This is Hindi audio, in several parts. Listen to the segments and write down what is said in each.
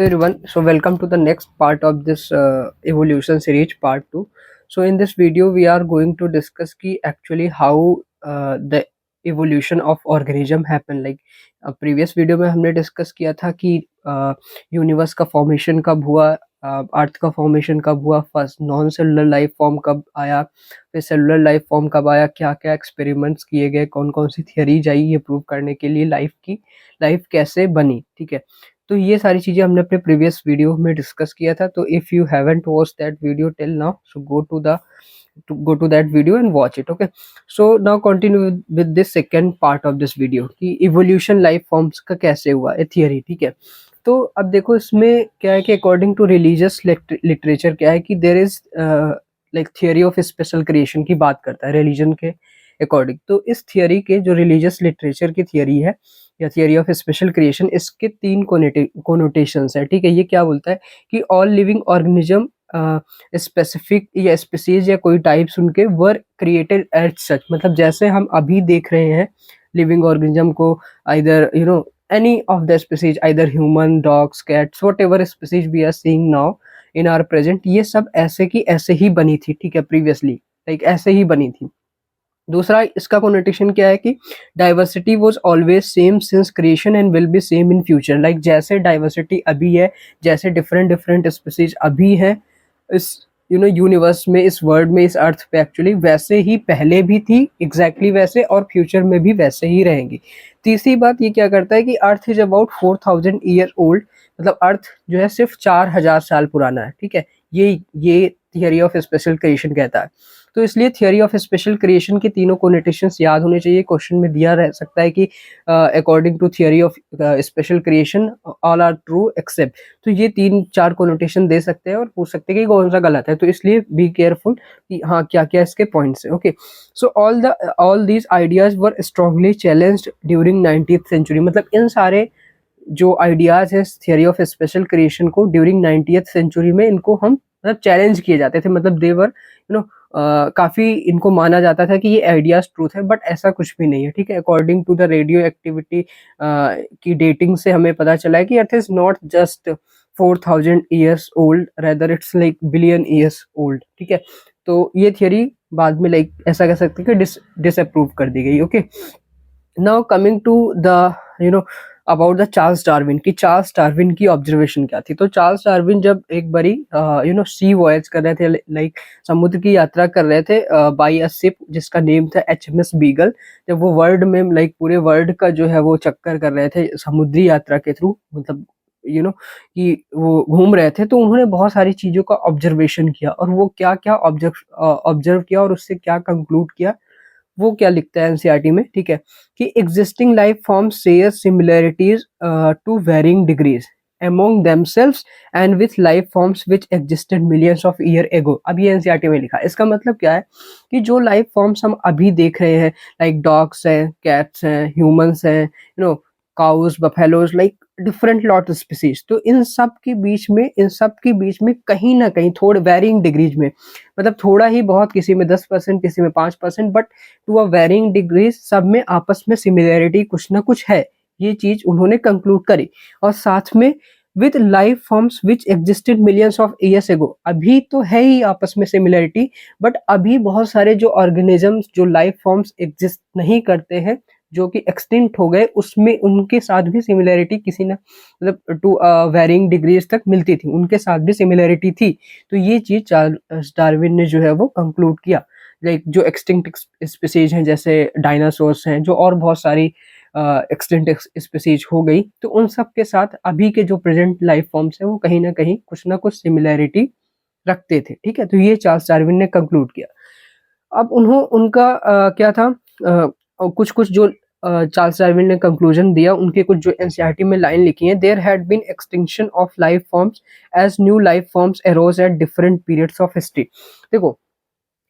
Everyone, so welcome to the next part of this evolution series, part 2. So in this video we are going to discuss ki actually how the evolution of organism happen. Like previous video में हमने discuss किया था कि यूनिवर्स का फॉर्मेशन कब हुआ, अर्थ का फॉर्मेशन कब हुआ, first non cellular life form कब आया, फिर सेलुलर लाइफ फॉर्म कब आया, क्या क्या एक्सपेरिमेंट्स किए गए, कौन कौन सी थियरीज आई ये प्रूव करने के लिए लाइफ कैसे बनी, ठीक है। तो ये सारी चीज़ें हमने अपने प्रीवियस वीडियो में डिस्कस किया था। तो if you haven't watch that video till now, so go to that video and watch it. Okay, so now continue with this second part of this video कि इवोल्यूशन लाइफ फॉर्म्स का कैसे हुआ, ए थियरी, ठीक है। तो अब देखो इसमें क्या है कि अकॉर्डिंग टू रिलीजियस लिटरेचर क्या है कि there is like theory of special creation की बात करता है रिलीजन के अकॉर्डिंग। तो इस थियरी के जो रिलीजियस लिटरेचर की थियरी है या थियरी ऑफ स्पेशल क्रिएशन, इसके तीन कोनोटेशंस है, ठीक है। ये क्या बोलता है कि ऑल लिविंग ऑर्गेनिज्म स्पेसिफिक या स्पीसीज या कोई टाइप्स उनके वर क्रिएटेड एट सच, मतलब जैसे हम अभी देख रहे हैं लिविंग ऑर्गेनिज्म को, either any of the species, either human, dogs, cats, whatever species we are seeing now in our present, ये सब ऐसे की ऐसे ही बनी थी, ठीक है, प्रीवियसली लाइक ऐसे ही बनी थी। दूसरा इसका कोनोटेशन क्या है कि diversity was always same since creation and will be same in future. Like जैसे डाइवर्सिटी अभी है, जैसे डिफरेंट डिफरेंट स्पीसीज अभी है इस यूनिवर्स में, इस वर्ल्ड में, इस अर्थ पे एक्चुअली, वैसे ही पहले भी थी, एग्जैक्टली वैसे, और फ्यूचर में भी वैसे ही रहेंगी। तीसरी बात ये क्या करता है कि earth is about 4000 year old, मतलब अर्थ जो है सिर्फ 4000 साल पुराना है, ठीक है। ये थियरी ऑफ स्पेशल क्रिएशन कहता है। तो इसलिए थियरी ऑफ स्पेशल क्रिएशन के तीनों कोनोटेशंस याद होने चाहिए। क्वेश्चन में दिया रह सकता है कि according to theory of special creation all are true except, तो ये तीन चार कोनोटेशन दे सकते हैं और पूछ सकते हैं कि कौन सा गलत है। तो इसलिए बी केयरफुल कि हाँ क्या क्या इसके पॉइंट्स है। Okay, so all these ideas were strongly challenged during 19th century, मतलब इन सारे जो आइडियाज है थियरी ऑफ स्पेशल क्रिएशन को ड्यूरिंग 90th सेंचुरी में इनको हम मतलब चैलेंज किए जाते थे, मतलब देवर काफी इनको माना जाता था कि ये आइडियाज ट्रूथ है, बट ऐसा कुछ भी नहीं है, ठीक है। According to the radioactivity की डेटिंग से हमें पता चला है कि earth is not just 4000 years old, rather it's like billion years old, ठीक है। तो ये थियरी बाद में लाइक ऐसा कह सकते हैं कि डिसअप्रूव कर दी गई। Okay, now coming to the about the Charles Darwin की चार्ल्स डार्विन की ऑब्जर्वेशन क्या थी। तो चार्ल्स डार्विन जब एक बारी सी वॉयज कर रहे थे, लाइक समुद्र की यात्रा कर रहे थे बाई अ शिप जिसका नेम था HMS बीगल, जब वो वर्ल्ड में लाइक पूरे वर्ल्ड का जो है वो चक्कर कर रहे थे समुद्री यात्रा के थ्रू, मतलब कि वो घूम रहे थे, तो उन्होंने बहुत सारी चीजों का ऑब्जर्वेशन किया और वो क्या क्या ऑब्जर्व किया और उससे क्या कंक्लूड किया, वो क्या लिखता है एनसीईआरटी में, ठीक है, कि existing life forms share similarities to varying degrees among themselves and with life forms which existed millions of year ago। अब ये एनसीईआरटी में लिखा है। इसका मतलब क्या है कि जो लाइफ फॉर्म्स हम अभी देख रहे हैं, लाइक डॉग्स हैं, कैट्स हैं, ह्यूमंस हैं, cows, buffaloes, like different lot species, तो इन सब के बीच में कहीं ना कहीं थोड़े वेरिंग डिग्रीज में, मतलब थोड़ा ही बहुत, किसी में 10%, किसी में 5%, but to a varying degrees सब में आपस में सिमिलैरिटी कुछ ना कुछ है। ये चीज उन्होंने कंक्लूड करी। और साथ में with life forms which existed millions of years ago, अभी तो है ही आपस में सिमिलैरिटी, बट अभी बहुत सारे जो ऑर्गेनिजम्स, जो लाइफ फॉर्म्स एग्जिस्ट नहीं करते हैं, जो कि एक्सटिंक्ट हो गए, उसमें उनके साथ भी सिमिलैरिटी किसी ना मतलब टू वेरिंग डिग्रीज तक मिलती थी, उनके साथ भी सिमिलैरिटी थी। तो ये चीज चार्ल्स डार्विन ने जो है वो कंक्लूड किया। लाइक जो एक्सटिंक्ट स्पीसीज हैं जैसे डायनासोर्स हैं, जो और बहुत सारी एक्सटिंक्ट स्पीसीज हो गई, तो उन सब के साथ अभी के जो प्रेजेंट लाइफ फॉर्म्स हैं वो कहीं ना कुछ सिमिलैरिटी रखते थे, ठीक है। तो ये चार्ल्स डार्विन ने कंक्लूड किया। अब उनका क्या था, कुछ कुछ जो चार्ल्स डार्विन ने कंक्लूजन दिया, उनके कुछ जो एनसीईआरटी में लाइन लिखी है, there had been extinction of life forms as new life forms arose at different periods of history. देखो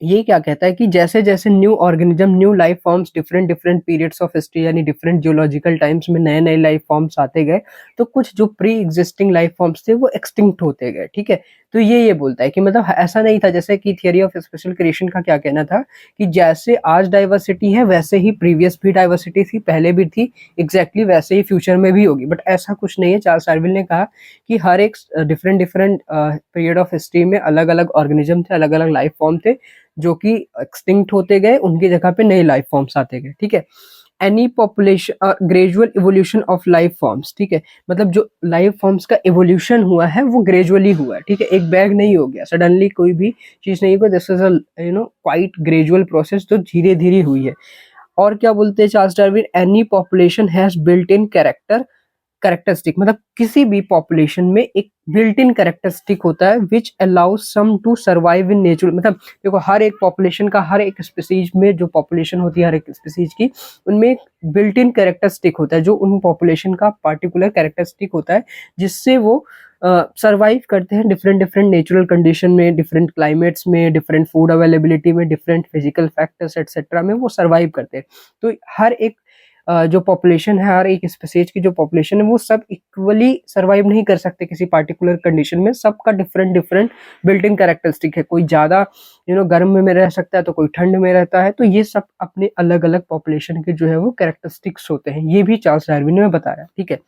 ये क्या कहता है कि जैसे जैसे new organism, new life forms, different different periods of history यानी डिफरेंट जियोलॉजिकल टाइम्स में नए नए लाइफ फॉर्म्स आते गए, तो कुछ जो प्री एग्जिस्टिंग लाइफ फॉर्म्स थे वो एक्सटिंक्ट होते गए। ठीक है, तो ये बोलता है कि मतलब ऐसा नहीं था, जैसे कि थियरी ऑफ स्पेशल क्रिएशन का क्या कहना था कि जैसे आज डाइवर्सिटी है वैसे ही प्रीवियस भी डाइवर्सिटी थी, पहले भी थी, एग्जैक्टली वैसे ही फ्यूचर में भी होगी। बट ऐसा कुछ नहीं है। चार्ल्स डार्विन ने कहा कि हर एक different different period of history में अलग अलग ऑर्गेनिज्म थे, अलग अलग लाइफ फॉर्म थे जो कि एक्सटिंक्ट होते गए, उनकी जगह पे नए लाइफ फॉर्म्स आते गए। ठीक है, any population gradual evolution of life forms. ठीक है, मतलब जो लाइफ फॉर्म्स का इवोल्यूशन हुआ है वो ग्रेजुअली हुआ है। ठीक है, एक बैग नहीं हो गया, सडनली कोई भी चीज नहीं हुई, this is a quite gradual process जो धीरे धीरे हुई है। और क्या बोलते हैं Charles Darwin, any population has built in character characteristic, मतलब किसी भी पॉपुलेशन में एक बिल्ट इन कैरेक्टरिस्टिक होता है which allows some to survive in natural. मतलब देखो, हर एक पॉपुलेशन का, हर एक स्पीसीज में जो पॉपुलेशन होती है हर एक स्पीसीज की, उनमें एक बिल्ट इन कैरेक्टरिस्टिक होता है जो उन पॉपुलेशन का पार्टिकुलर कैरेक्टरिस्टिक होता है जिससे वो सर्वाइव करते हैं डिफरेंट डिफरेंट नेचुरल कंडीशन में, डिफरेंट क्लाइमेट्स में, डिफरेंट फूड अवेलेबिलिटी में, डिफरेंट फिजिकल फैक्टर्स एक्सेट्रा में वो सर्वाइव करते हैं। तो हर एक जो पॉपुलेशन है, हर एक स्पीसीज की जो पॉपुलेशन है वो सब इक्वली सर्वाइव नहीं कर सकते किसी पार्टिकुलर कंडीशन में। सबका different different built in characteristic है। कोई ज्यादा गर्म में रह सकता है तो कोई ठंड में रहता है। तो ये सब अपने अलग अलग पॉपुलेशन के जो है वो कैरेक्टरिस्टिक्स होते हैं। ये भी चार्ल्स डार्विन ने बताया। ठीक है,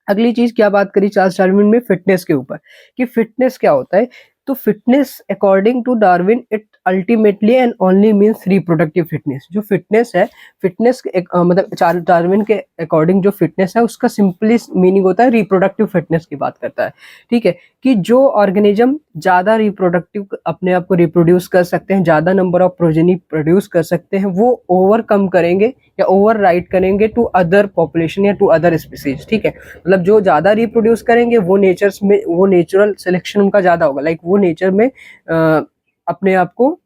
अगली चीज क्या बात करी चार्ल्स डार्विन में, फिटनेस के ऊपर, कि फिटनेस क्या होता है। तो fitness according to Darwin it ultimately and only means reproductive fitness. जो फिटनेस है, फिटनेस मतलब चार्ल्स डार्विन के अकॉर्डिंग जो फिटनेस है उसका सिंपली मीनिंग होता है रिप्रोडक्टिव फिटनेस की बात करता है। ठीक है, कि जो ऑर्गेनिज्म ज्यादा रिप्रोडक्टिव अपने आप को रिप्रोड्यूस कर सकते हैं, ज्यादा नंबर ऑफ प्रोजेनी प्रोड्यूस कर सकते हैं, वो ओवरकम करेंगे या ओवर राइड करेंगे टू अदर पॉपुलेशन या टू अदर स्पीसीज। ठीक है, मतलब जो ज्यादा रिप्रोड्यूस करेंगे वो नेचर्स में, वो नेचुरल सिलेक्शन उनका ज्यादा होगा, लाइक वो नेचर में अपने आप को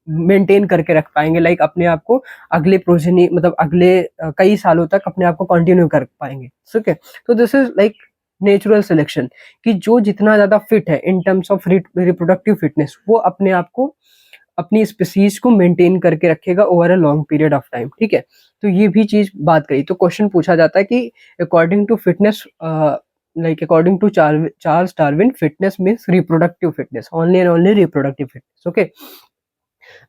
मेंटेन करके रख पाएंगे, लाइक अपने आप को अगले प्रोजेनी, मतलब अगले कई सालों तक अपने आप को कंटिन्यू कर पाएंगे। ठीक है, तो this is like natural selection, कि जो जितना ज्यादा फिट है in terms of reproductive fitness, वो अपने आप को, अपनी स्पीसीज को मेंटेन करके रखेगा over a long period of time. ठीक है, तो ये भी चीज बात करी। तो क्वेश्चन पूछा जाता है कि according to fitness, like according to Charles Darwin, fitness means reproductive fitness, only and only reproductive fitness. Okay,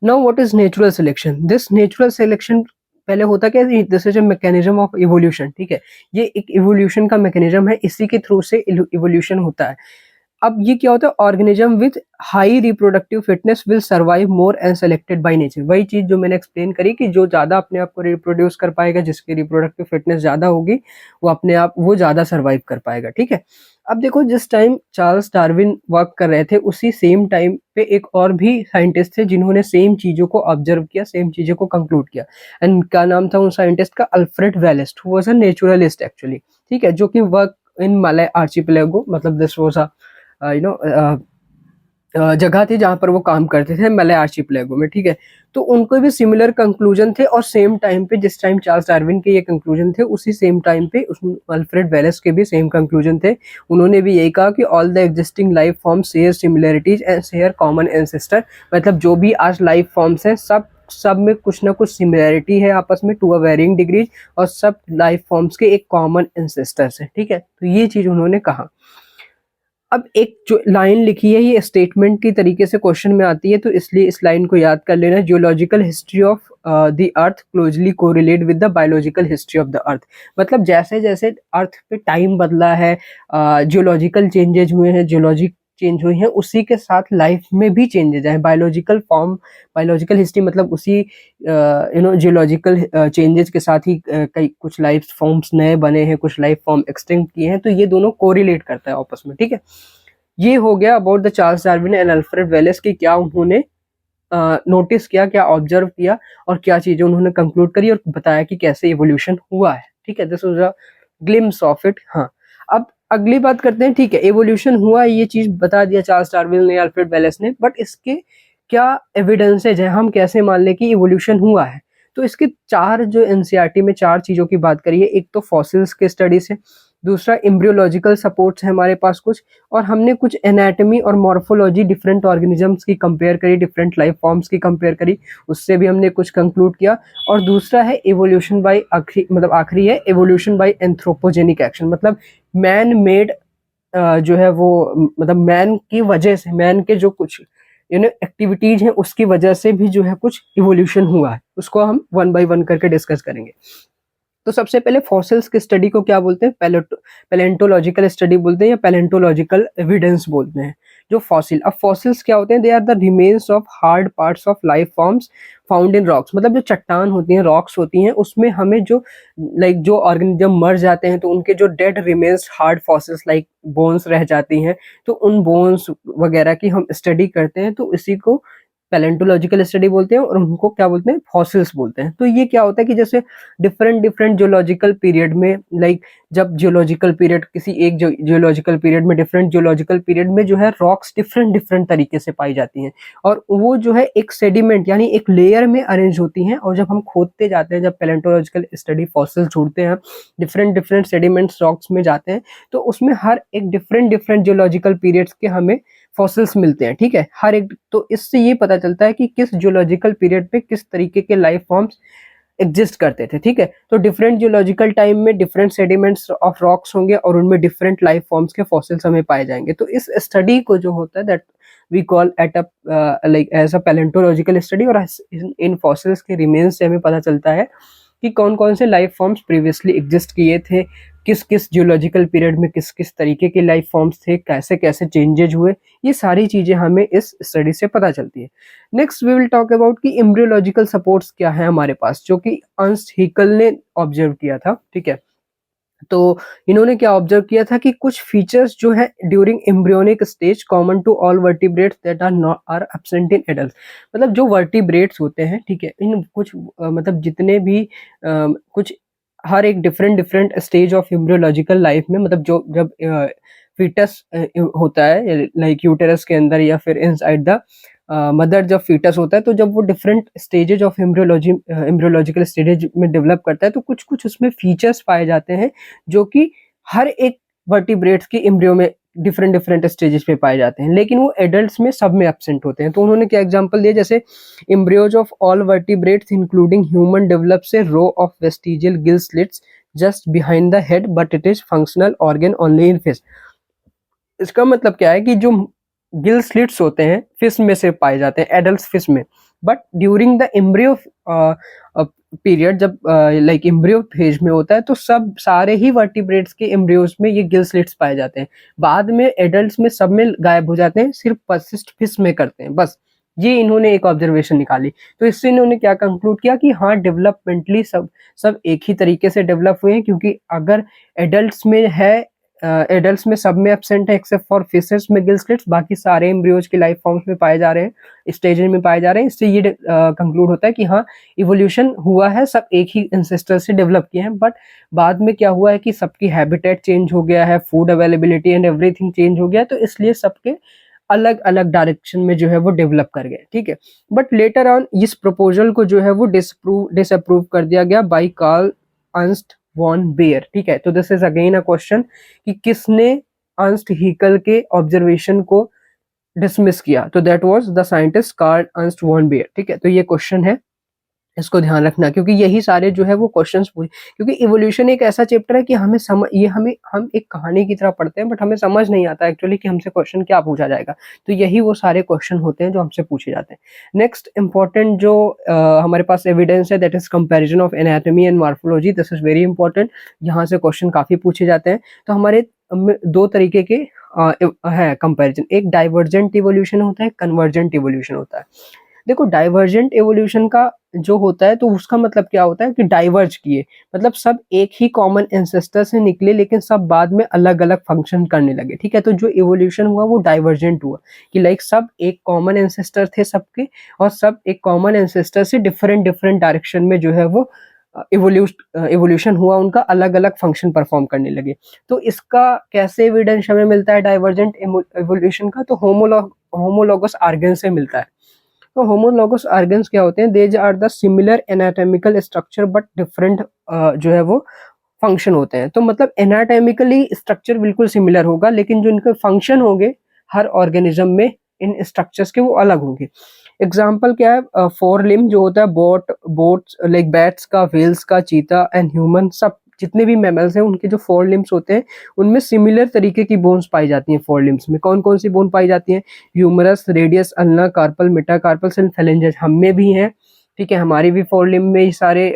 now what is natural selection? This natural selection पहले होता क्या, this is a mechanism of evolution. ठीक है, ये एक इवोल्यूशन का मैकेनिज्म है, इसी के थ्रू से इवोल्यूशन होता है। अब ये क्या होता है, organism with high reproductive fitness will survive more and selected by nature. वही चीज जो मैंने एक्सप्लेन करी कि जो ज्यादा अपने आप को रिप्रोड्यूस कर पाएगा, जिसकी रिप्रोडक्टिव फिटनेस ज्यादा होगी, वो अपने आप वो ज्यादा सर्वाइव कर पाएगा। ठीक है, अब देखो, जिस टाइम चार्ल्स डार्विन वर्क कर रहे थे उसी सेम टाइम पे एक और भी साइंटिस्ट थे जिन्होंने सेम चीजों को ऑब्जर्व किया, सेम चीजों को कंक्लूड किया। एंड क्या नाम था उन साइंटिस्ट का, Alfred Wallace, who was a naturalist actually. ठीक है, जो कि वर्क इन मलय आर्चिपेलागो, मतलब दिस वाज अ जगह थी जहां पर वो काम करते थे, मलय आर्चिपेलागो में। ठीक है, तो उनको भी सिमिलर कंक्लूजन थे, और सेम टाइम पे जिस टाइम चार्ल्स डार्विन के ये कंक्लूजन थे उसी सेम टाइम पे अल्फ्रेड वेलेस के भी सेम कंक्लूजन थे। उन्होंने भी यही कहा कि all the existing life forms share similarities and share common ancestor. मतलब जो भी आज लाइफ फॉर्म्स हैं सब में कुछ ना कुछ सिमिलरिटी है आपस में, टू अ वेरिंग डिग्रीज, और सब लाइफ फॉर्म्स के एक कॉमन एंसेस्टर्स है। ठीक है, तो ये चीज उन्होंने कहा। अब एक जो लाइन लिखी है ये स्टेटमेंट की तरीके से क्वेश्चन में आती है, तो इसलिए इस लाइन को याद कर लेना, geological history of the earth closely correlate with the biological history of the earth. मतलब जैसे जैसे अर्थ पे टाइम बदला है, जियोलॉजिकल चेंजेज हुए हैं, जियोलॉजी चेंज हुई है, उसी के साथ लाइफ में भी चेंजेज आए। बायोलॉजिकल फॉर्म, बायोलॉजिकल हिस्ट्री मतलब उसी जियोलॉजिकल चेंजेस के साथ ही कई कुछ लाइफ फॉर्म्स नए बने हैं, कुछ लाइफ फॉर्म एक्सटिंक्ट किए हैं। तो ये दोनों कोरिलेट करता है आपस में। ठीक है, ये हो गया about the Charles Darwin and Alfred Wallace की, क्या उन्होंने नोटिस किया, क्या ऑब्जर्व किया, और क्या चीजें उन्होंने कंक्लूड करी और बताया कि कैसे इवोल्यूशन हुआ है। ठीक है, this was a glimpse of it. हाँ, अब अगली बात करते हैं। ठीक है, एवोल्यूशन हुआ, ये चीज बता दिया चार्ल्स डार्विन ने, अल्फ्रेड वेलेस ने, बट इसके क्या एविडेंसेज है, हम कैसे मान लें कि इवोल्यूशन हुआ है। तो इसके चार, जो एनसीईआरटी में चार चीजों की बात करिए, एक तो फॉसिल्स के स्टडी से, दूसरा एम्ब्रियोलॉजिकल सपोर्ट्स है हमारे पास कुछ, और हमने कुछ एनाटॉमी और मॉर्फोलॉजी डिफरेंट ऑर्गेनिजम्स की कंपेयर करी, डिफरेंट लाइफ फॉर्म्स की कंपेयर करी, उससे भी हमने कुछ कंक्लूड किया। और दूसरा है एवोल्यूशन बाय आखिरी है एवोल्यूशन बाय एंथ्रोपोजेनिक एक्शन, मतलब मैन मेड जो है वो मतलब मैन की वजह से, मैन के जो कुछ एक्टिविटीज हैं उसकी वजह से भी जो है कुछ इवोल्यूशन हुआ है, उसको हम वन बाय वन करके डिस्कस करेंगे। तो सबसे पहले फॉसिल्स की स्टडी को क्या बोलते हैं, पैलेंटोलॉजिकल स्टडी बोलते हैं या पैलेंटोलॉजिकल एविडेंस बोलते हैं। जो फॉसिल, अब फॉसिल्स क्या होते हैं, they are the remains of hard parts of life forms found in rocks, मतलब जो चट्टान होती हैं, रॉक्स होती हैं, उसमें हमें जो जो ऑर्गेनिज्म मर जाते हैं तो उनके जो dead remains hard fossils like bones रह जाती हैं, तो उन बोन्स वगैरह की हम स्टडी करते हैं, तो इसी को पैलेंटोलॉजिकल स्टडी बोलते हैं और उनको क्या बोलते हैं, फॉसिल्स बोलते हैं। तो ये क्या होता है कि जैसे डिफरेंट डिफरेंट जियोलॉजिकल पीरियड में, जब जियोलॉजिकल पीरियड किसी एक जियोलॉजिकल पीरियड में, डिफरेंट जियोलॉजिकल पीरियड में जो है रॉक्स डिफरेंट डिफरेंट तरीके से पाई जाती हैं, और वो जो है एक सेडिमेंट यानी एक लेयर में अरेंज होती हैं, और जब हम खोदते जाते हैं, जब पैलेंटोलॉजिकल स्टडी फॉसिल्स ढूंढते हैं, डिफरेंट डिफरेंट सेडिमेंट्स रॉक्स में जाते हैं, तो उसमें हर एक डिफरेंट डिफरेंट जियोलॉजिकल पीरियड्स के हमें फॉसिल्स मिलते हैं, ठीक है, हर एक। तो इससे ये पता चलता है कि किस जियोलॉजिकल पीरियड पे किस तरीके के लाइफ फॉर्म्स एग्जिस्ट करते थे, ठीक है। तो डिफरेंट जियोलॉजिकल टाइम में डिफरेंट सेडिमेंट्स ऑफ रॉक्स होंगे और उनमें डिफरेंट लाइफ फॉर्म्स के फॉसिल्स हमें पाए जाएंगे। तो इस स्टडी को जो होता है that we call at a age a paleontological study, और इन फॉसिल्स के रिमेन्स से हमें पता चलता है कि कौन कौन से लाइफ फॉर्म्स प्रीवियसली एग्जिस्ट किए थे, किस किस जियोलॉजिकल पीरियड में किस किस तरीके के लाइफ फॉर्म्स थे, कैसे कैसे चेंजेज हुए, ये सारी चीजें हमें इस स्टडी से पता चलती है। Next we will talk about कि एम्ब्रियोलॉजिकल सपोर्ट्स क्या है हमारे पास, जो कि अर्नस्ट हैकेल ने ऑब्जर्व किया था, ठीक है। तो इन्होंने क्या ऑब्जर्व किया था कि कुछ फीचर्स जो है during embryonic stage common to all vertebrates that are not are absent in adult, मतलब जो वर्टिब्रेट्स होते हैं, ठीक है, इन कुछ मतलब जितने भी कुछ हर एक different different stage of embryological life में, मतलब जो जब फीटस होता है लाइक यूटेरस के अंदर या फिर इनसाइड द मदर, जब फीटस होता है, तो जब वो different stages of embryological stages में डेवलप करता है, तो कुछ कुछ उसमें फीचर्स पाए जाते हैं जो कि हर एक वर्टिब्रेट्स की एम्ब्रियो में डिफरेंट डिफरेंट स्टेजेस पे पाए जाते हैं, लेकिन वो एडल्ट्स में सब में एब्सेंट होते हैं। तो उन्होंने क्या एग्जांपल दिया, जैसे embryos of all vertebrates including human develops a row of vestigial gill slits just behind the head but it is functional organ only in fish. इसका मतलब क्या है कि जो गिल स्लिट्स होते हैं फिश में से पाए जाते हैं, एडल्ट फिश में, but during the embryo period, जब लाइक एम्ब्रियो फेज में होता है, तो सब सारे ही वर्टिब्रेट्स के एम्ब्रियोज में ये गिल स्लिट्स पाए जाते हैं, बाद में एडल्ट्स में सब में गायब हो जाते हैं, सिर्फ परसिस्ट फिश में करते हैं बस। ये इन्होंने एक ऑब्जर्वेशन निकाली, तो इससे इन्होंने क्या कंक्लूड किया कि हाँ, डेवलपमेंटली सब सब एक ही तरीके से डेवलप हुए हैं, क्योंकि अगर एडल्ट्स में है, एडल्ट्स में सब में एब्सेंट है एक्सेप्ट फॉर फिशेस में गिल स्लिट्स, बाकी सारे एम्ब्रियोज के लाइफ फॉर्म्स में पाए जा रहे हैं, स्टेजेस में पाए जा रहे हैं। इससे ये कंक्लूड होता है कि हाँ, इवोल्यूशन हुआ है, सब एक ही एंसेस्टर से डेवलप किए हैं, बट बाद में क्या हुआ है कि सबकी हैबिटेट चेंज हो गया है, food availability and everything change हो गया, तो इसलिए सबके अलग अलग डायरेक्शन में जो है वो डेवलप कर गए, ठीक है। बट लेटर ऑन इस प्रपोजल को जो है वो डिसअप्रूव कर दिया गया by Karl Ernst von Baer, ठीक है। तो this is again a question कि किसने अर्नस्ट हैकेल के ऑब्जर्वेशन को डिसमिस किया, तो that was the scientist Karl Ernst von Baer, ठीक है। तो ये क्वेश्चन है, इसको ध्यान रखना, क्योंकि यही सारे जो है वो क्वेश्चंस पूछे, क्योंकि इवोल्यूशन एक ऐसा चैप्टर है कि हमें हमें हम एक कहानी की तरह पढ़ते हैं, बट हमें समझ नहीं आता एक्चुअली कि हमसे क्वेश्चन क्या पूछा जाएगा, तो यही वो सारे क्वेश्चन होते हैं जो हमसे पूछे जाते हैं। नेक्स्ट इंपॉर्टेंट जो हमारे पास एविडेंस है, that is comparison of anatomy and morphology, this is very important, यहाँ से क्वेश्चन काफी पूछे जाते हैं। तो हमारे दो तरीके के है कंपैरिजन, एक डाइवर्जेंट इवोल्यूशन होता है, कन्वर्जेंट इवोल्यूशन होता है। देखो, डाइवर्जेंट एवोल्यूशन का जो होता है, तो उसका मतलब क्या होता है कि डाइवर्ज किए, मतलब सब एक ही कॉमन एंसेस्टर से निकले, लेकिन सब बाद में अलग अलग फंक्शन करने लगे, ठीक है। तो जो एवोल्यूशन हुआ वो डाइवर्जेंट हुआ, कि लाइक सब एक कॉमन एंसेस्टर थे सबके, और सब एक कॉमन एंसेस्टर से डिफरेंट डिफरेंट डायरेक्शन में जो है वो एवोल्यूशन हुआ, उनका अलग अलग फंक्शन परफॉर्म करने लगे। तो इसका कैसे एविडेंस हमें मिलता है डाइवर्जेंट एवोल्यूशन का, तो होमोलोगस आर्गन से मिलता है। तो होमोलॉगस ऑर्गन्स क्या होते हैं, they are the similar anatomical structure but different जो है वो फंक्शन होते हैं। तो मतलब एनाटॉमिकली स्ट्रक्चर बिल्कुल सिमिलर होगा, लेकिन जो इनके फंक्शन होंगे हर ऑर्गेनिज्म में इन स्ट्रक्चर्स के वो अलग होंगे। एग्जाम्पल क्या है, फोर लिम्ब जो होता है बोट्स लाइक बैट्स का, व्हेल्स का, चीता एंड ह्यूमन, सब जितने भी मैमल्स हैं उनके जो फोर लिम्स होते हैं उनमें सिमिलर तरीके की बोन्स पाई जाती हैं। फोर लिम्स में कौन कौन सी बोन पाई जाती हैं? Humerus, radius, ulna, carpal, metacarpal and phalanges. हम में भी हैं, ठीक है, हमारी भी फोर लिम्ब में ये सारे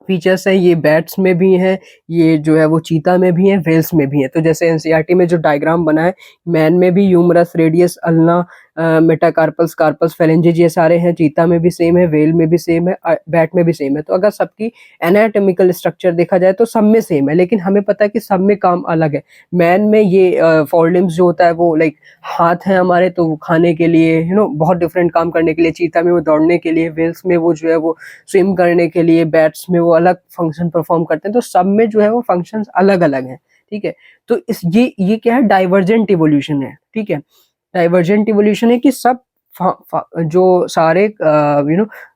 फीचर्स है। ये बैट्स में भी हैं, ये जो है वो चीता में भी है, वेल्स में भी है। तो जैसे एनसीईआरटी में जो डायग्राम बना है, मैन में भी humerus, radius, ulna, metacarpals, carpals, phalanges ये सारे हैं। चीता में भी सेम है, वेल में भी सेम है, बैट में भी सेम है। तो अगर सबकी एनाटॉमिकल स्ट्रक्चर देखा जाए तो सब में सेम है, लेकिन हमें पता है कि सब में काम अलग है। मैन में ये फोर लिम्स जो होता है वो लाइक हाथ है हमारे, तो वो खाने के लिए बहुत डिफरेंट काम करने के लिए। चीता में वो दौड़ने के लिए, वेल्स में वो जो है वो स्विम करने के लिए, बैट्स में वो अलग फंक्शन परफॉर्म करते हैं। तो सब में जो है वो फंक्शंस अलग अलग हैं, ठीक है। तो इस ये क्या है, डाइवर्जेंट इवोल्यूशन है, ठीक है। डाइवर्जेंट इवोल्यूशन है कि सब जो सारे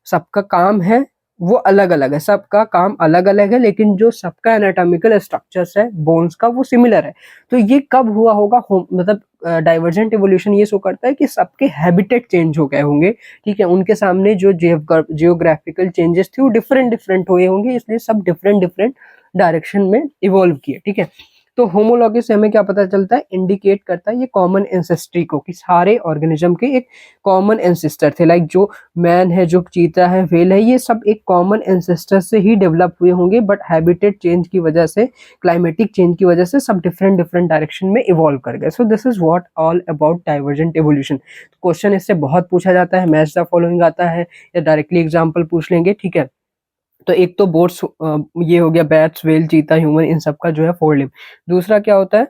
सबका काम है वो अलग अलग है, सबका काम अलग अलग है, लेकिन जो सबका एनाटॉमिकल स्ट्रक्चर्स है बोन्स का वो सिमिलर है। तो ये कब हुआ होगा? मतलब डाइवर्जेंट इवोल्यूशन ये शो करता है कि सबके हैबिटेट चेंज हो गए होंगे, ठीक है। उनके सामने जो जियोग्राफिकल चेंजेस थे वो डिफरेंट डिफरेंट हुए होंगे, इसलिए सब डिफरेंट डिफरेंट डायरेक्शन में इवॉल्व किए, ठीक है। तो होमोलॉगी से हमें क्या पता चलता है? इंडिकेट करता है ये कॉमन एंसेस्ट्री को, कि सारे ऑर्गेनिज्म के एक कॉमन एंसेस्टर थे। लाइक जो मैन है, जो चीता है, व्हेल है, ये सब एक कॉमन एंसेस्टर से ही डेवलप हुए होंगे, बट हैबिटेट चेंज की वजह से, क्लाइमेटिक चेंज की वजह से सब डिफरेंट डिफरेंट डायरेक्शन में इवॉल्व कर गए। सो this is what all about divergent evolution. Question इससे बहुत पूछा जाता है, मैच द फॉलोइंग आता है, या डायरेक्टली एग्जाम्पल पूछ लेंगे, ठीक है। तो एक तो बोट्स, ये हो गया, बैट्स, व्हेल, चीता, ह्यूमन, इन सब का जो है फोर लिम्ब। दूसरा क्या होता है,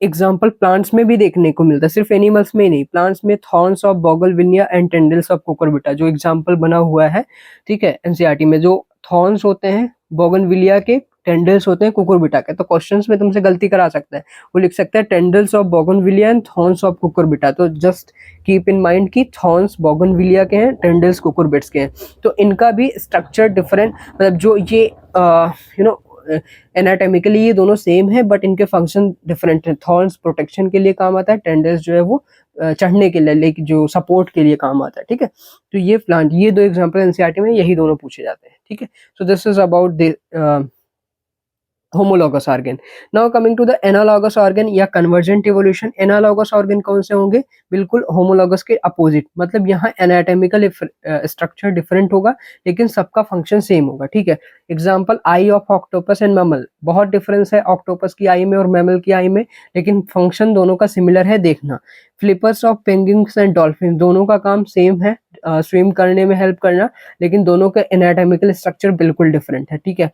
एग्जाम्पल प्लांट्स में भी देखने को मिलता है, सिर्फ एनिमल्स में ही नहीं। प्लांट्स में thorns of bougainvillea and tendrils of cucurbita जो एग्जाम्पल बना हुआ है, ठीक है, एनसीईआरटी में। जो थॉर्न्स होते हैं बोगनविलिया के, टेंडल्स होते हैं कुकुरबिटा के। तो क्वेश्चंस में तुमसे गलती करा सकता है, वो लिख सकता है टेंडल्स of bougainvillea and thorns of Cucurbita. तो जस्ट कीप इन माइंड कि थॉर्न्स बोगनविलिया के हैं, टेंडल्स कुकुरबिट्स के हैं। तो इनका भी स्ट्रक्चर डिफरेंट, मतलब जो ये यू नो एनाटॉमिकली ये दोनों सेम है, बट इनके फंक्शन डिफरेंट है। थॉर्न्स प्रोटेक्शन के लिए काम आता है, टेंडल्स जो है वो चढ़ने के लिए, लाइक जो सपोर्ट के लिए काम आता है, ठीक है। तो ये प्लांट, ये दो एग्जांपल एनसीईआरटी में यही दोनों पूछे जाते हैं, ठीक है। So this is about the homologous organ. Now coming to the analogous organ या कन्वर्जेंट इवोल्यूशन। एनालॉगस ऑर्गन कौन से होंगे? बिल्कुल होमोलॉगस के अपोजिट, मतलब यहाँ एनाटॉमिकल स्ट्रक्चर डिफरेंट होगा, लेकिन सबका फंक्शन सेम होगा, ठीक है। Example I of octopus and mammal. बहुत डिफरेंस है ऑक्टोपस की आई में और मैमल की आई में, लेकिन फंक्शन दोनों का सिमिलर है, देखना। Flippers of penguins and dolphin, दोनों का काम सेम है, स्विम करने में हेल्प करना, लेकिन दोनों का एनाटॉमिकल स्ट्रक्चर बिल्कुल डिफरेंट है, ठीक है।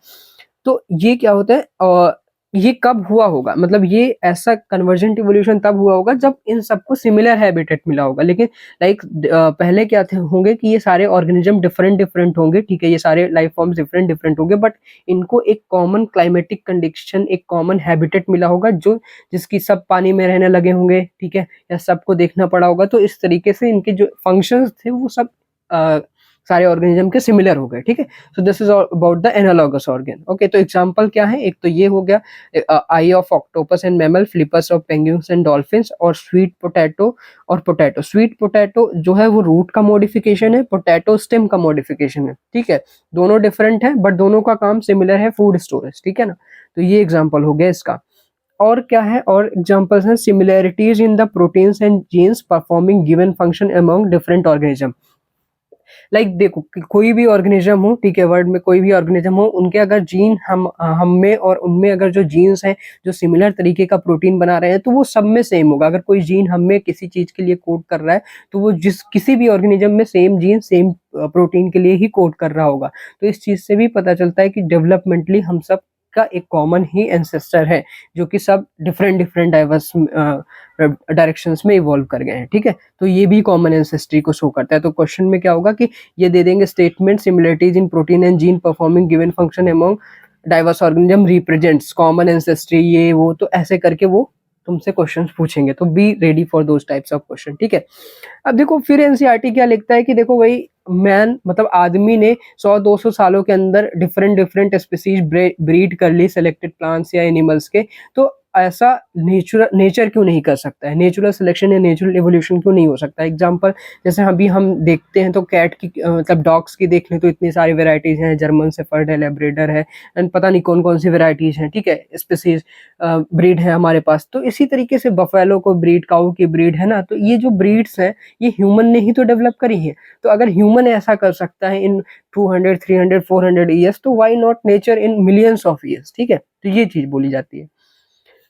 तो ये क्या होता है, और ये कब हुआ होगा? मतलब ये ऐसा कन्वर्जेंट इवोल्यूशन तब हुआ होगा जब इन सबको सिमिलर हैबिटेट मिला होगा। लेकिन लाइक पहले क्या थे होंगे कि ये सारे ऑर्गेनिज्म डिफरेंट डिफरेंट होंगे, ठीक है, ये सारे लाइफ फॉर्म्स डिफरेंट डिफरेंट होंगे, बट इनको एक कॉमन क्लाइमेटिक कंडीशन, एक कॉमन हैबिटेट मिला होगा, जो जिसकी सब पानी में रहने लगे होंगे, ठीक है, या सबको देखना पड़ा होगा। तो इस तरीके से इनके जो फंक्शंस थे वो सब सारे ऑर्गेनिज्म के सिमिलर हो गए, ठीक है। So this is about the analogous organ. Okay, तो एग्जांपल क्या है? एक तो ये हो गया eye of octopus and mammal, flippers of penguins and dolphins, और स्वीट पोटैटो और पोटैटो। स्वीट पोटैटो जो है वो रूट का मॉडिफिकेशन है, पोटैटो स्टेम का मॉडिफिकेशन है, ठीक है। दोनों डिफरेंट है, बट दोनों का काम सिमिलर है, फूड स्टोरेज, ठीक है ना। तो ये एग्जाम्पल हो गया इसका। और क्या है? और एग्जांपल्स हैं, similarities in the proteins and genes performing given function among different organism. Like देखो कोई भी ऑर्गेनिज्म हो, ठीक है, वर्ल्ड में कोई भी ऑर्गेनिज्म हो, उनके अगर जीन हम में और उनमें अगर जो जीन्स हैं जो सिमिलर तरीके का प्रोटीन बना रहे हैं, तो वो सब में सेम होगा। अगर कोई जीन हम में किसी चीज के लिए कोड कर रहा है, तो वो किसी भी ऑर्गेनिज्म में सेम जीन सेम प्रोटीन के लिए ही कोड कर रहा होगा। तो इस चीज से भी पता चलता है कि डेवलपमेंटली हम सब का एक कॉमन ही एंसेस्टर है, जो कि सब डिफरेंट डिफरेंट डाइवर्स डायरेक्शंस में इवॉल्व कर गए हैं, ठीक है। तो ये भी कॉमन एंसेस्ट्री को शो करता है। तो क्वेश्चन में क्या होगा कि ये दे देंगे statement, similarities in protein and gene performing given function among diverse organism represents common ancestry, ये वो, तो ऐसे करके वो तुमसे क्वेश्चंस पूछेंगे। तो be ready for those types of question, ठीक है। अब देखो फिर एनसीईआरटी क्या लिखता है कि देखो भाई मैन मतलब आदमी ने 100-200 सालों के अंदर डिफरेंट डिफरेंट स्पीसीज ब्रीड कर ली सेलेक्टेड प्लांट्स या एनिमल्स के, तो ऐसा नेचर क्यों नहीं कर सकता है? नेचुरल सिलेक्शन या नेचुरल एवोल्यूशन क्यों नहीं हो सकता? एग्जांपल जैसे अभी हम देखते हैं तो कैट की मतलब डॉग्स की देख लें तो इतनी सारी वेराइटीज हैं, जर्मन शेफर्ड है, लैब्राडोर है, एंड पता नहीं कौन कौन सी वेराइटीज हैं, ठीक है, स्पीसीज ब्रीड है हमारे पास। तो इसी तरीके से बफेलो को ब्रीड, काऊ की ब्रीड है ना, तो ये जो ब्रीड्स हैं ये ह्यूमन ने ही तो डेवलप करी है। तो अगर ह्यूमन ऐसा कर सकता है इन 200 300 400 ईयर्स, तो why not nature in millions of years, ठीक है। तो ये चीज बोली जाती है।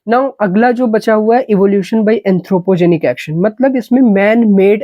नाउ अगला जो बचा हुआ है इवोल्यूशन बाय एंथ्रोपोजेनिक एक्शन, मतलब इसमें मैन मेड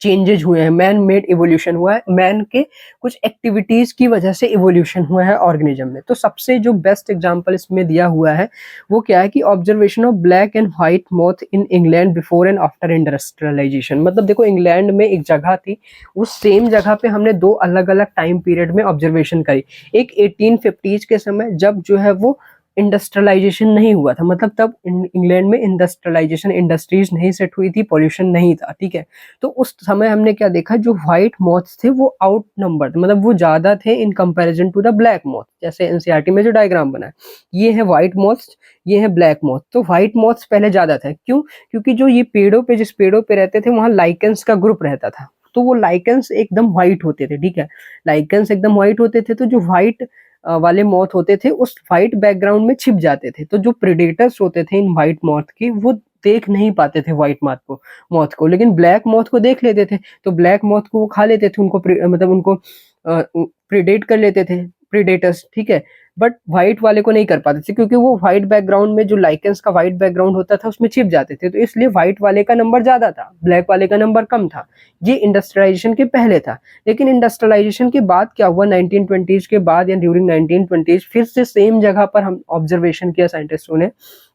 चेंजेज हुए हैं, मैन मेड इवोल्यूशन हुआ है, मैन के कुछ एक्टिविटीज की वजह से इवोल्यूशन हुआ है ऑर्गेनिज्म में। तो सबसे जो बेस्ट एग्जांपल इसमें दिया हुआ है वो क्या है कि observation of black and white moth in England before and after industrialization. मतलब देखो इंग्लैंड में एक जगह थी, उस सेम जगह पे हमने दो अलग अलग टाइम पीरियड में ऑब्जर्वेशन करी। एक 1850s के समय जब जो है वो इंडस्ट्रियलाइजेशन नहीं हुआ था, मतलब तब इंग्लैंड में इंडस्ट्रियलाइजेशन, इंडस्ट्रीज नहीं सेट हुई थी, पॉल्यूशन नहीं था, ठीक है। तो उस समय हमने क्या देखा, जो व्हाइट मॉथ्स थे वो आउट नंबर, मतलब वो ज्यादा थे in comparison to the black moth. जैसे एनसीईआरटी में जो डायग्राम बना है, ये है व्हाइट मॉथ्स, ये है ब्लैक मॉथ। तो व्हाइट मॉथ्स पहले ज्यादा थे, क्यों? क्योंकि जो ये पेड़ों पे, जिस पेड़ों पे रहते थे वहां लाइकेंस का ग्रुप रहता था, तो वो लाइकेंस एकदम व्हाइट होते थे, ठीक है, लाइकेंस एकदम व्हाइट होते थे। तो जो व्हाइट वाले मॉथ होते थे उस व्हाइट बैकग्राउंड में छिप जाते थे, तो जो प्रेडेटर्स होते थे इन व्हाइट मॉथ के वो देख नहीं पाते थे व्हाइट मॉथ को, लेकिन ब्लैक मॉथ को देख लेते थे। तो ब्लैक मॉथ को वो खा लेते थे, उनको मतलब उनको प्रेडेट कर लेते थे प्रेडेटर्स, ठीक है। बट व्हाइट वाले को नहीं कर पाते थे, क्योंकि वो व्हाइट बैकग्राउंड में, जो लाइकेंस का व्हाइट बैकग्राउंड होता था उसमें छिप जाते थे, तो इसलिए व्हाइट वाले का नंबर ज्यादा था, ब्लैक वाले का नंबर कम था। ये इंडस्ट्रियलाइजेशन के पहले था। लेकिन इंडस्ट्रियलाइजेशन के बाद क्या हुआ, 1920s के बाद या ड्यूरिंग 1920s फिर से सेम जगह पर हम ऑब्जर्वेशन किया साइंटिस्टों ने।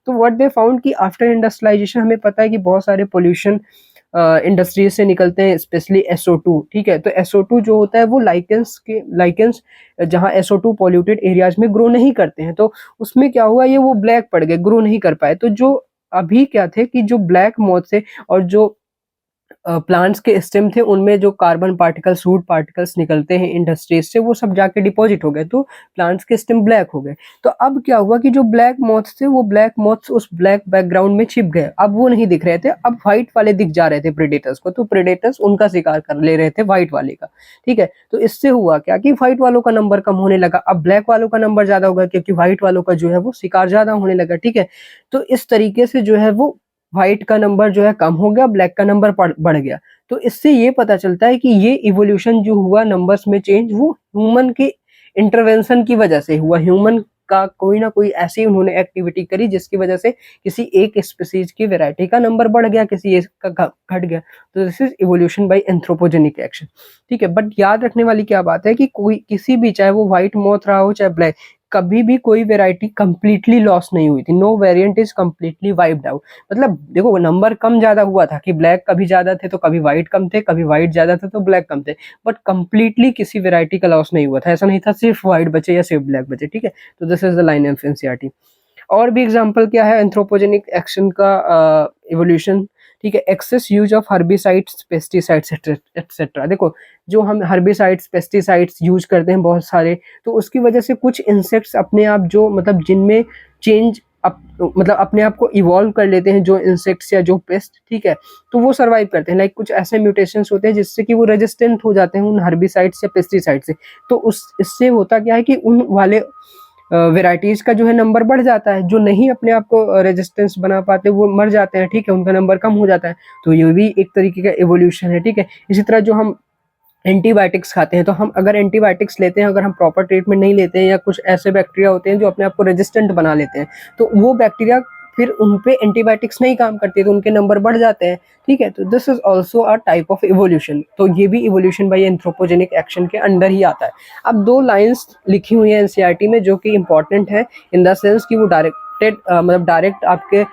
तो व्हाट दे फाउंड कि आफ्टर इंडस्ट्रियलाइजेशन हमें पता है कि बहुत सारे पोल्यूशन इंडस्ट्रीज से निकलते हैं, स्पेशली SO2, ठीक है। तो SO2 जो होता है वो लाइकेंस जहाँ SO2 पॉल्यूटेड एरियाज में ग्रो नहीं करते हैं, तो उसमें क्या हुआ, ये वो ब्लैक पड़ गए, ग्रो नहीं कर पाए। तो जो अभी क्या थे कि जो ब्लैक मॉथ से और जो प्लांट्स के स्टेम थे उनमें जो कार्बन पार्टिकल्स, रूट पार्टिकल्स निकलते हैं इंडस्ट्रीज से, वो सब जाके डिपॉजिट हो गए, तो प्लांट्स के स्टेम ब्लैक हो गए। तो अब क्या हुआ कि जो ब्लैक मॉथ्स थे वो ब्लैक मॉथ्स उस ब्लैक बैकग्राउंड में छिप गए, अब वो नहीं दिख रहे थे, अब व्हाइट वाले दिख जा रहे थे प्रेडेटर्स को, तो प्रेडेटर्स उनका शिकार कर ले रहे थे व्हाइट वाले का, ठीक है। तो इससे हुआ क्या कि व्हाइट वालों का नंबर कम होने लगा, अब ब्लैक वालों का नंबर ज्यादा होगा, क्योंकि व्हाइट वालों का जो है वो शिकार ज्यादा होने लगा, ठीक है। तो इस तरीके से जो है वो व्हाइट का नंबर जो है कम हो गया, ब्लैक का नंबर बढ़ गया। तो इससे ये पता चलता है कि ये इवोल्यूशन जो हुआ नंबर्स में चेंज, वो ह्यूमन के इंटरवेंशन की वजह से हुआ। ह्यूमन का कोई ना कोई ऐसी उन्होंने एक्टिविटी करी जिसकी वजह से किसी एक स्पीसीज की वैरायटी का नंबर बढ़ गया, किसी एक का घट गया। तो this is evolution bye anthropogenic action, ठीक है। बट याद रखने वाली क्या बात है कि कोई किसी भी, चाहे वो व्हाइट मॉथ रहा हो चाहे ब्लैक, कभी भी कोई वेराइटी कंप्लीटली लॉस नहीं हुई थी। No variant is completely wiped out. मतलब देखो नंबर कम ज्यादा हुआ था कि ब्लैक कभी ज्यादा थे तो कभी व्हाइट कम थे, कभी व्हाइट ज्यादा थे तो ब्लैक कम थे, बट कंप्लीटली किसी वेराइटी का लॉस नहीं हुआ था। ऐसा नहीं था सिर्फ व्हाइट बचे या सिर्फ ब्लैक बचे, ठीक है। तो this is the line of NCERT. और भी एग्जांपल क्या है एंथ्रोपोजेनिक एक्शन का इवोल्यूशन, ठीक है। Excess use of herbicides, pesticides etcetera. देखो जो हम हर्बिसाइड्स, पेस्टिसाइड्स यूज करते हैं बहुत सारे, तो उसकी वजह से कुछ इंसेक्ट्स अपने आप जो मतलब जिनमें चेंज मतलब अपने आप को इवॉल्व कर लेते हैं, जो इंसेक्ट्स या जो पेस्ट, ठीक है, तो वो सर्वाइव करते हैं। लाइक कुछ ऐसे म्यूटेशंस होते हैं जिससे कि वो रेजिस्टेंट हो जाते हैं उन हर्बिसाइड्स या पेस्टिसाइड से। तो उस इससे होता क्या है कि उन वाले वेराइटीज का जो है नंबर बढ़ जाता है, जो नहीं अपने आप को रेजिस्टेंस बना पाते वो मर जाते हैं, ठीक है, उनका नंबर कम हो जाता है। तो ये भी एक तरीके का एवोल्यूशन है, ठीक है। इसी तरह जो हम एंटीबायोटिक्स खाते हैं, तो हम अगर एंटीबायोटिक्स लेते हैं, अगर हम प्रॉपर ट्रीटमेंट नहीं लेते हैं, या कुछ ऐसे बैक्टीरिया होते हैं जो अपने आप को रेजिस्टेंट बना लेते हैं, तो वो बैक्टीरिया फिर उन पे एंटीबायोटिक्स नहीं काम करती, तो उनके नंबर बढ़ जाते हैं, ठीक है। तो this is also a type of evolution. तो ये भी इवोल्यूशन बाय एंथ्रोपोजेनिक एक्शन के अंडर ही आता है। अब दो लाइंस लिखी हुई है एनसीईआरटी में जो कि इंपॉर्टेंट है इन द सेंस कि वो डायरेक्टेड मतलब डायरेक्ट आपके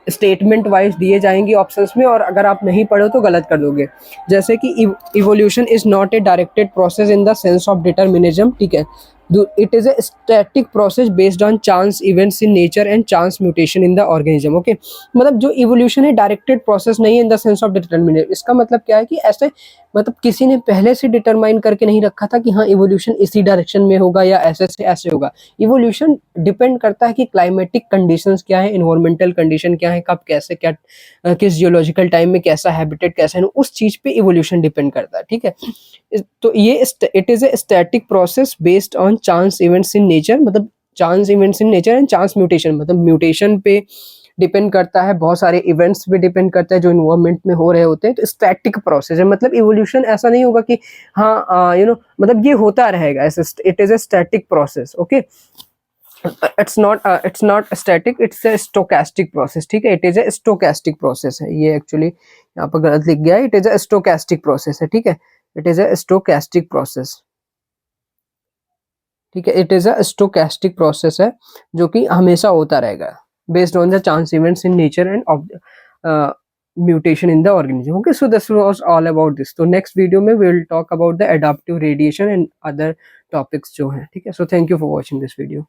स्टेटमेंट वाइज दिए जाएंगे ऑप्शंस में, और अगर आप नहीं पढ़ो तो गलत कर दोगे। जैसे कि evolution is not a directed process in the sense of determinism, ठीक है। It is a static process based on chance events in nature and chance mutation in the organism. Okay, मतलब जो इवोल्यूशन है डायरेक्टेड प्रोसेस नहीं है in the sense of determinate. इसका मतलब क्या है कि ऐसे मतलब किसी ने पहले से डिटरमाइन करके नहीं रखा था कि हाँ इवोल्यूशन इसी डायरेक्शन में होगा या ऐसे से ऐसे होगा। इवोल्यूशन डिपेंड करता है कि क्लाइमेटिक कंडीशंस क्या है, इन्वायरमेंटल कंडीशन क्या है, कब कैसे क्या किस जियोलॉजिकल टाइम में कैसा हैबिटेट कैसा है, उस चीज पे इवोल्यूशन डिपेंड करता है। ठीक है, तो ये it is a static process based on chance events in nature, मतलब chance events in nature and chance mutation, मतलब म्यूटेशन पे डिपेंड करता है, बहुत सारे इवेंट्स पे डिपेंड करता है जो इन्वायरमेंट में हो रहे होते हैं। तो स्टैटिक प्रोसेस है, मतलब इवोल्यूशन ऐसा नहीं होगा कि हाँ मतलब ये होता रहेगा ऐसे। It is a static process. Okay, it's not static, it's a stochastic process। ठीक है, it is A stochastic process है। ये एक्चुअली यहाँ पर गलत लिख गया है, it is A stochastic process है। ठीक है, it is A stochastic process. ठीक है, it is a stochastic process है जो कि हमेशा होता रहेगा based on the chance events in nature and mutation in the organism। Okay, so this was all about this। तो next वीडियो में we will talk about the adaptive radiation and other topics जो हैं। ठीक है, so thank you for watching this video।